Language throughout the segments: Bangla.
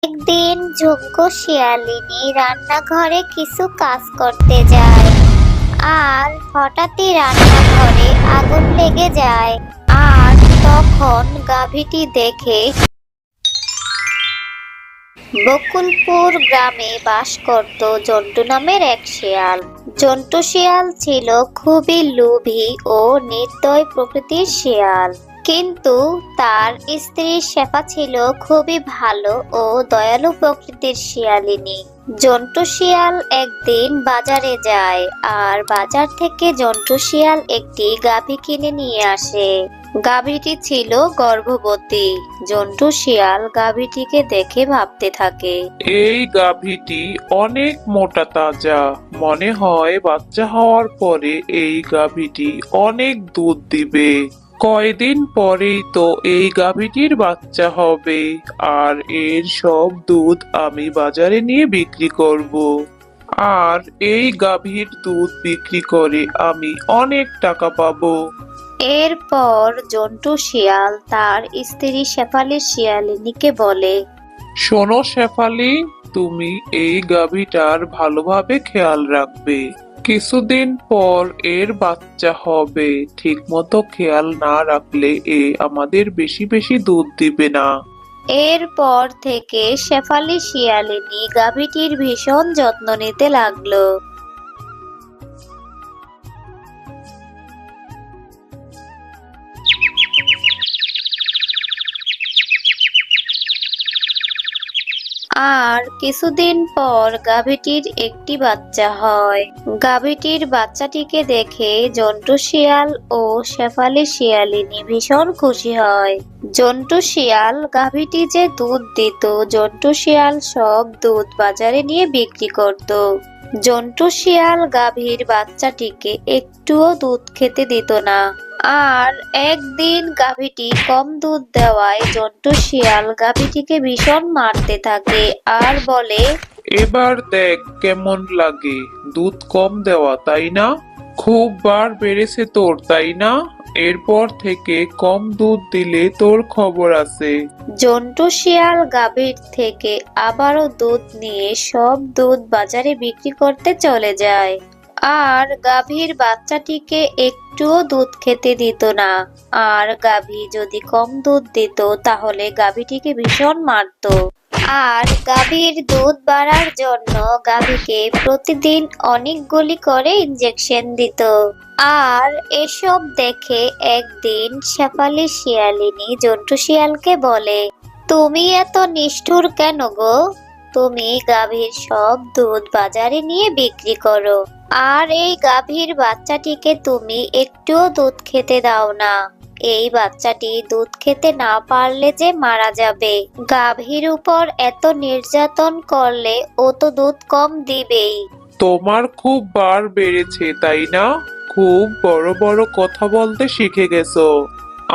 একদিন যোগ্য শিয়ালিনী রান্নাঘরে কিছু কাজ করতে যায় আর হঠাৎই রান্নাঘরে আগুন লেগে যায়। আর তখন গাভীটি দেখে বকুলপুর গ্রামে বাস করত জন্টু নামের এক শিয়াল। জন্টু শিয়াল ছিল খুবই লোভী ও নির্দয় প্রকৃতির শিয়াল, কিন্তু তার স্ত্রী শেফা ছিল খুবই ভালো ও দয়ালু প্রকৃতির শিয়ালিনী। জন্টু শিয়াল একদিন বাজারে যায় আর বাজার থেকে জন্টু শিয়াল একটি গাভী কিনে নিয়ে আসে। গাভীটি ছিল গর্ভবতী। জন্টু শিয়াল গাভীটিকে দেখে ভাবতে থাকে, এই গাভীটি অনেক মোটা তাজা, মনে হয় বাচ্চা হওয়ার পরে এই গাভীটি অনেক দুধ দিবে। কয়দিন পরেই তো এই গাভীটির বাচ্চা হবে, আর এর সব দুধ আমি বাজারে নিয়ে বিক্রি করব। আর এই গাভীর দুধ বিক্রি করে আমি অনেক টাকা পাবো। এরপর জন্টু শিয়াল তার স্ত্রী শেফালি শিয়ালিনীকে বলে, শোনো শেফালি, তুমি এই গাভীটার ভালোভাবে খেয়াল রাখবে। কিছুদিন পর এর বাচ্চা হবে। ঠিক মতো খেয়াল না রাখলে এ আমাদের বেশি বেশি দুধ দিবে না। এরপর থেকে শেফালি শিয়ালিনী গাভীটির ভীষণ যত্ন নিতে লাগলো। আর কিছুদিন পর গাভীটির একটি বাচ্চা হয়। গাভীটির বাচ্চাটিকে দেখে জন্টু শিয়াল ও শেফালি শিয়ালিনী ভীষণ খুশি হয়। জন্টু শিয়াল গাভীটি যে দুধ দিত, জন্টু শিয়াল সব দুধ বাজারে নিয়ে বিক্রি করত। জন্টু শিয়াল গাভীর বাচ্চাটিকে একটুও দুধ খেতে দিত না। আর একদিন গাভীটি কম দুধ দেওয়ায় জন্টু শিয়াল গাভীটিকে ভীষণ মারতে থাকে আর বলে, এবার দেখ কেমন লাগে, দুধ কম দেওয়া তাই না? খুব বার বেড়েছে তোর তাই না? এরপর থেকে কম দুধ দিলে তোর খবর আছে। জন্টু শিয়াল গাভীর থেকে আবারও দুধ নিয়ে সব দুধ বাজারে বিক্রি করতে চলে যায়। আর গাভীর বাচ্চাটিকে একটুও দুধ খেতে দিত না। আর গাভী যদি কম দুধ দিত তাহলে গাভীটিকে ভীষণ মারতো। আর গাভীর দুধ বাড়ার জন্য গাভীকে প্রতিদিন অনেকগুলি করে ইনজেকশন দিত। আর এসব দেখে একদিন শেফালি শিয়ালিনী জন্টু শিয়ালকে বলে, তুমি এত নিষ্ঠুর কেন গো? তুমি গাভীর সব দুধ বাজারে নিয়ে বিক্রি করো, আর এই গাভীর বাচ্চাটিকে তুমি একটুও দুধ খেতে দাও না। এই বাচ্চাটি দুধ খেতে না পারলে যে মারা যাবে। গাভীর উপর এত নির্যাতন করলে ও তো দুধ কম দিবেই। তোমার খুব বার বেড়েছে তাই না? খুব বড় বড় কথা বলতে শিখে গেছো।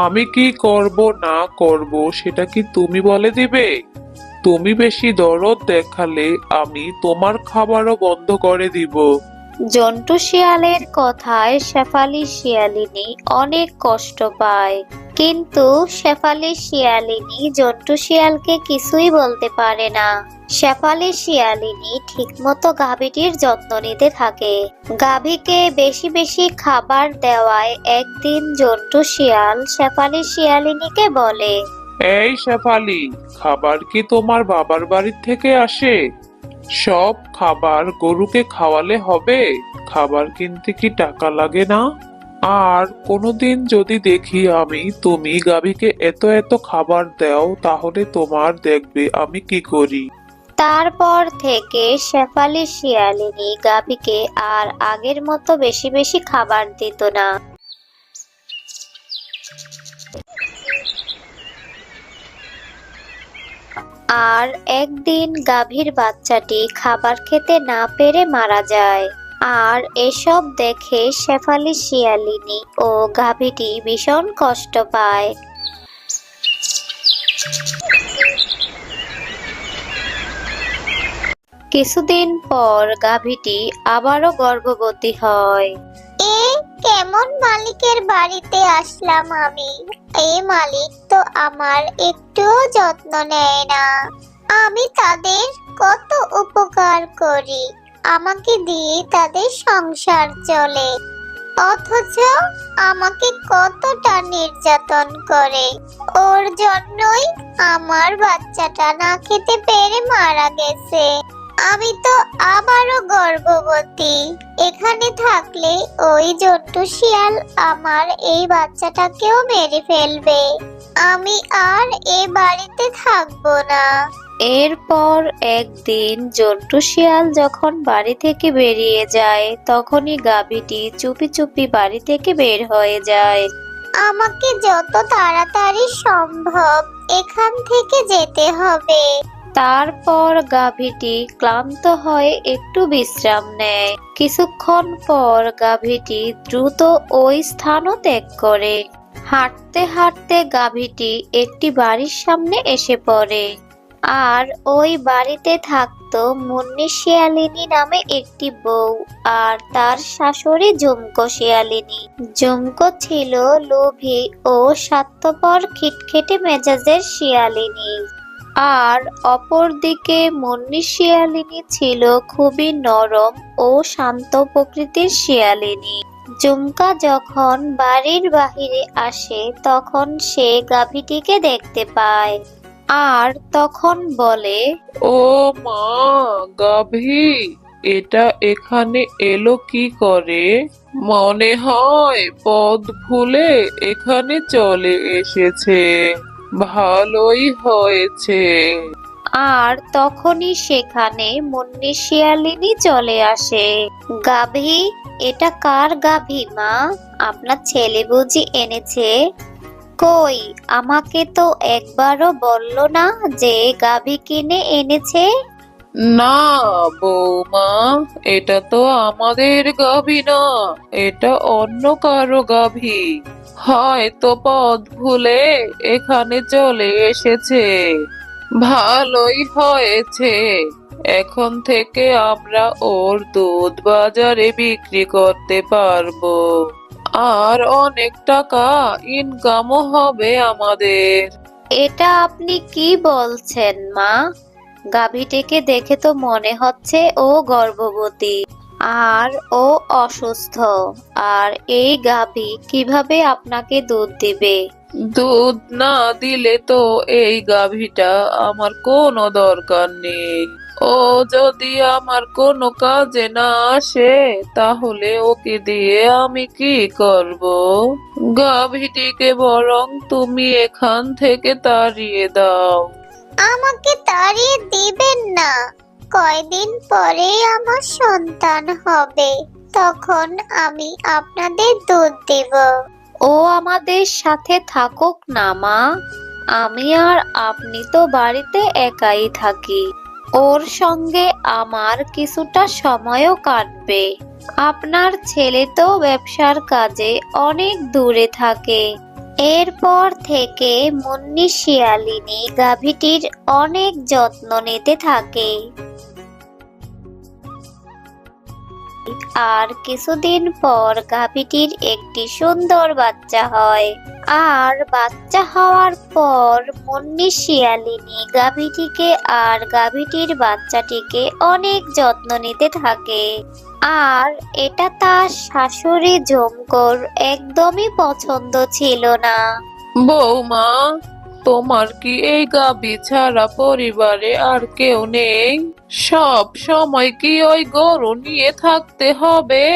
আমি কি করব না করব সেটা কি তুমি বলে দিবে? তুমি বেশি দরদ দেখালে আমি তোমার খাবারও বন্ধ করে দিব। জন্টু শিয়ালের কথায় শেফালি শিয়ালিনী অনেক কষ্ট পায়, কিন্তু শেফালি শিয়ালিনী জন্টু শিয়ালকে কিছুই বলতে পারে না। শেফালি শিয়ালিনী ঠিকমতো গাভীটির যত্ন নিতে থাকে। গাভীকে বেশি বেশি খাবার দেওয়ায় একদিন জন্টু শিয়াল শেফালি শিয়ালিনীকে বলে, এই শেফালি, খাবার কি তোমার বাবার বাড়ি থেকে আসে? সব খাবার গরুকে খাওয়ালে হবে? খাবার কিনতে কি টাকা লাগে না? আর কোনোদিন যদি দেখি আমি তুমি গাভীকে এত এত খাবার দাও, তাহলে তোমার দেখবে আমি কি করি। তারপর থেকে শেফালি শিয়ালিনী গাভীকে আর আগের মতো বেশি বেশি খাবার দিত না। আর একদিন গাভীর বাচ্চাটি খাবার খেতে না পেরে মারা যায়। আর এসব দেখে শেফালি শিয়ালিনী ও গাভীটি ভীষণ কষ্ট পায়। কিছুদিন পর গাভীটি আবারও গর্ভবতী হয়। কেমন মালিকের বাড়িতে আসলাম আমি? এই মালিক তো আমার একটুও যত্ন নেয় না। আমি তাদের কত উপকার করি, আমাকে দিয়ে তাদের সংসার চলে, অথচ আমাকে কতটা নির্যাতন করে। ওর জন্যই আমার বাচ্চাটা না খেতে পেরে মারা গেছে। আমি তো আবারও গর্ভবতী। এখানে থাকলে ওই জন্টু শিয়াল আমার এই বাচ্চাটাকেও মেরে ফেলবে। আমি আর এ বাড়িতে থাকবো না। এরপর একদিন জন্টু শিয়াল যখন বাড়ি থেকে বেরিয়ে যায়, তখনই গাভীটি চুপি চুপি বাড়ি থেকে বের হয়ে যায়। আমাকে যত তাড়াতাড়ি সম্ভব এখান থেকে যেতে হবে। তারপর গাভীটি ক্লান্ত হয়ে একটু বিশ্রাম নেয়। কিছুক্ষণ পর গাভীটি দ্রুত ওই স্থানও ত্যাগ করে। হাঁটতে হাঁটতে গাভীটি একটি বাড়ির সামনে এসে পড়ে। আর ওই বাড়িতে থাকতো মুন্নি শিয়ালিনী নামে একটি বউ আর তার শাশুড়ি জুমকো শিয়ালিনী। জুমকো ছিল লোভী ও স্বার্থপর খিটখিটে মেজাজের শিয়ালিনী, আর অপরদিকে মুন্নি শিয়ালিনী ছিল খুবই নরম ও শান্ত প্রকৃতির শিয়ালিনী। জুমকা যখন বাড়ির বাহিরে আসে তখন সে গাভীটিকে দেখতে পায় আর তখন বলে, ও মা, গাভী এটা এখানে এলো কি করে? মনে হয় পথ ভুলে এখানে চলে এসেছে। ভালোই হয়েছে। আর তখনই সেখানে মুন্নি শিয়ালিনী চলে আসে। গাভী, এটা কার গাভী মা? আপনার ছেলে বুঝি এনেছে? কই, আমাকে তো একবারও বললো না যে গাভী কিনে এনেছে। না বৌমা, এটা তো আমাদের গাভী না, এটা অন্য কারো গাভী। হয়তো পথ ভুলে এখানে চলে এসেছে। ভালোই হয়েছে, এখন থেকে আমরা ওর দুধ বাজারে বিক্রি করতে পারবো, আর অনেক টাকা ইনকামও হবে আমাদের। এটা আপনি কি বলছেন মা? গাভীটিকে দেখে তো মনে হচ্ছে ও গর্ভবতী আর ও অসুস্থ। আর এই গাভী কিভাবে আপনাকে দুধ দিবে? দুধ না দিলে তো এই গাভীটা আমার কোনো দরকার নেই। ও যদি আমার কোনো কাজে না আসে তাহলে ওকে দিয়ে আমি কি করব? গাভীটিকে বরং তুমি এখান থেকে তাড়িয়ে দাও। আমাকে তাড়িয়ে দিবেন না। কয়দিন পরেই আমার সন্তান হবে, তখন আমি আপনাদের দুধ দেব। ও আমাদের সাথে থাকুক না মা। আমি আর আপনি তো বাড়িতে একাই থাকি। ওর সঙ্গে আমার কিছুটা সময়ও কাটবে। আপনার ছেলে তো ব্যবসার কাজে অনেক দূরে থাকে। এরপর থেকে মুন্নি শিয়ালিনী গাভীটির অনেক যত্ন নিতে থাকে। আর কিছুদিন পর গাভীটির একটি সুন্দর বাচ্চা হয়। আর বাচ্চা হওয়ার পর মুন্নি শিয়ালিনী গাভীটিকে আর গাভীটির বাচ্চাটিকে অনেক যত্ন নিতে থাকে। আর এটা তার শাশুড়ি ঝুমকোর একদমই পছন্দ ছিল না। বৌমা, তোমার কি এই গাভী ছাড়া পরিবারে আর কেউ নেই? সব সময় কি ওই গরু নিয়ে থাকতে হবে,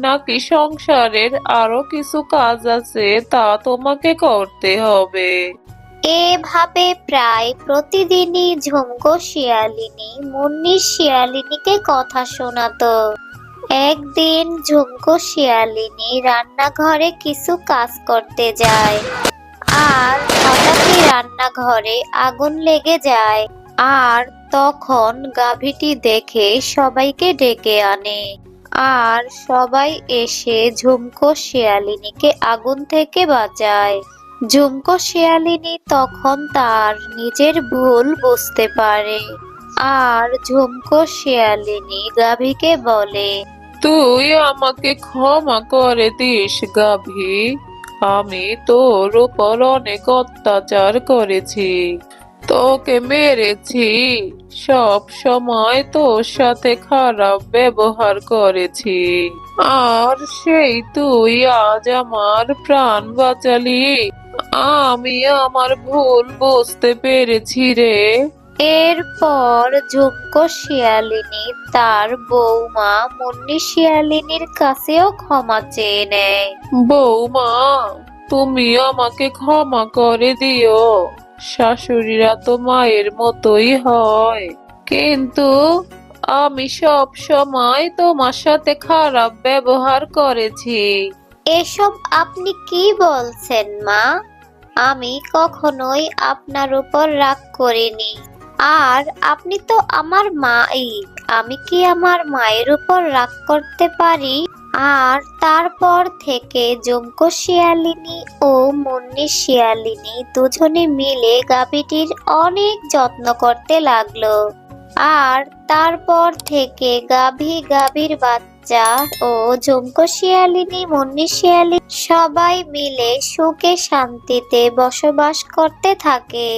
নাকি সংসারের আরো কিছু কাজ আছে তা তোমাকে করতে হবে? এভাবে প্রায় প্রতিদিনই ঝুমকো শিয়ালিনী মুন্নি শিয়ালিনীকে কথা শোনাতো। একদিন ঝুমকো শিয়ালিনী রান্নাঘরে কিছু কাজ করতে যায় আর হঠাৎই রান্নাঘরে আগুন লেগে যায়। আর তখন গাভীটি দেখে সবাইকে ডেকে আনে আর সবাই এসে ঝুমকো শিয়ালিনীকে আগুন থেকে বাঁচায়। ঝুমকো শিয়ালিনী তখন তার নিজের ভুল বুঝতে পারে আর ঝুমকো শিয়ালিনী গাভীকে বলে, তুই আমাকে ক্ষমা করে দিস গাভী, আমি তোর উপর অনেক অত্যাচার করেছি। তোকে মেরেছি, সব সময় তোর সাথে খারাপ ব্যবহার করেছি, আর সেই তুই আজ আমার প্রাণ বাঁচালি। আমি আমার ভুল বুঝতে পেরেছি রে। এরপর ঝুমকো শিয়ালিনী তার বৌমা মুন্নি শিয়ালিনীর কাছেও ক্ষমা চেয়ে নেয়। বৌমা, তুমি আমাকে ক্ষমা করে দিও। শাশুড়িরা তো মায়ের মতোই হয়, কিন্তু আমি সব সময় তোমার সাথে খারাপ ব্যবহার করেছি। এসব আপনি কি বলছেন মা? আমি কখনোই আপনার উপর রাগ করিনি। আর আপনি তো আমার মাই, আমি কি আমার মায়ের উপর রাগ করতে পারি? আর তারপর থেকে ঝুমকো শিয়ালিনী ও মুন্নি শিয়ালিনী দুজনে মিলে গাভীটির অনেক যত্ন করতে লাগলো। আর তারপর থেকে গাভীর বাচ্চা ও ঝুমকো শিয়ালিনী মুন্নি শিয়ালিনী সবাই মিলে সুখে শান্তিতে বসবাস করতে থাকে।